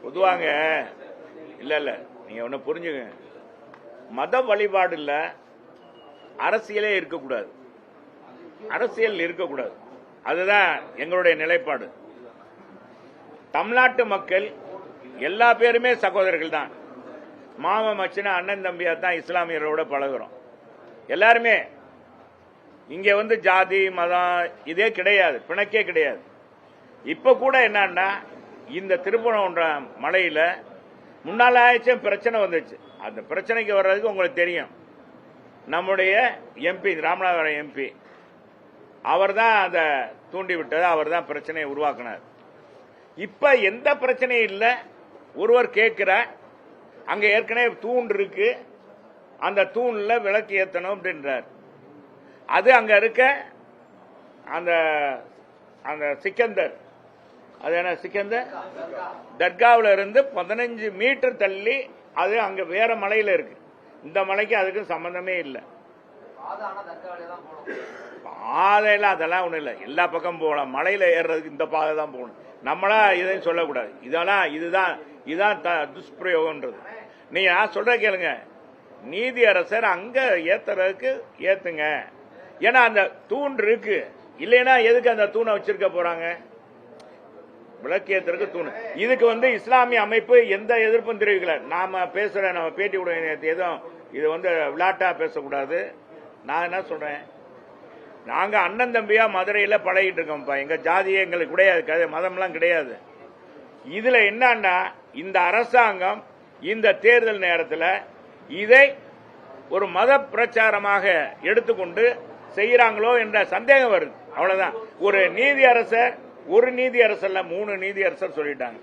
பொதுவாங்க இல்ல நீங்க ஒண்ணு புரிஞ்சுங்க, மத வழிபாடு இல்ல அரசியலே இருக்கக்கூடாது, அரசியல் இருக்கக்கூடாது. அதுதான் எங்களுடைய நிலைப்பாடு. தமிழ்நாட்டு மக்கள் எல்லா பேருமே சகோதரர்கள் தான். மாம மச்சின அண்ணன் தம்பியா தான் இஸ்லாமியரோட பழகுறோம். எல்லாருமே இங்க ஜாதி மதம் இதே கிடையாது, பிணக்கே கிடையாது. இப்ப கூட என்னன்னா, இந்த திருப்பரங்குன்றம் மலையில முன்னால ஆயிடுச்சும் பிரச்சனை வந்துச்சு. அந்த பிரச்சனைக்கு வர்றதுக்கு உங்களுக்கு தெரியும், நம்முடைய எம்பி ராமநாதபுரம் எம்பி அவர் தான் அதை தூண்டி விட்டது, அவர் தான் பிரச்சனையை உருவாக்கினார். இப்ப எந்த பிரச்சனையும் இல்லை. ஒருவர் கேட்கிறார், அங்க ஏற்கனவே தூண் இருக்கு, அந்த தூண்ல விளக்கு ஏற்றணும் அப்படின்றார். அது அங்க இருக்க அந்த அந்த சிக்கந்தர், அது என்ன சிக்கந்தர் தர்காவில் இருந்து 15 மீட்டர் தள்ளி அது அங்க வேற மலையில இருக்கு. இந்த மலைக்கு அதுக்கும் சம்பந்தமே இல்லை. பாதையெல்லாம் அதெல்லாம் ஒண்ணும் இல்லை, எல்லா பக்கம் போகலாம். மலையில ஏறுறதுக்கு இந்த பாதை தான் போகணும். நம்மளா இதையும் சொல்லக்கூடாது. இதுதான் துஷ்பிரயோகம்ன்றது. நீங்க சொல்ற கேளுங்க, நீதி அரசர் அங்க ஏத்துறதுக்கு ஏத்துங்க. ஏன்னா அந்த தூண் இருக்கு, இல்லைன்னா எதுக்கு அந்த தூணை வச்சிருக்க போறாங்க? விளக்கு ஏத்துறதுக்கு தூண். இதுக்கு இஸ்லாமிய அமைப்பு எந்த எதிர்ப்பும் தெரிவிக்கல. நாம பேசுற நம்ம பேட்டி கூட எதுவும் இது விளையாட்டா பேசக்கூடாது. நான் என்ன சொல்றேன், நாங்க அண்ணன் தம்பியா மதுரையில பழகிட்டு இருக்கோம்ப்பா. எங்க ஜாதியே எங்களுக்கு கிடையாது, மதம்லாம் கிடையாது. இதுல என்னன்னா, இந்த அரசாங்கம் இந்த தேர்தல் நேரத்தில் இதை ஒரு மத பிரச்சாரமாக எடுத்துக்கொண்டு செய்யறாங்களோ என்ற சந்தேகம் வருது. அவ்வளவுதான். ஒரு நீதி அரசர் 3 நீதி அரசர் சொல்லிட்டாங்க.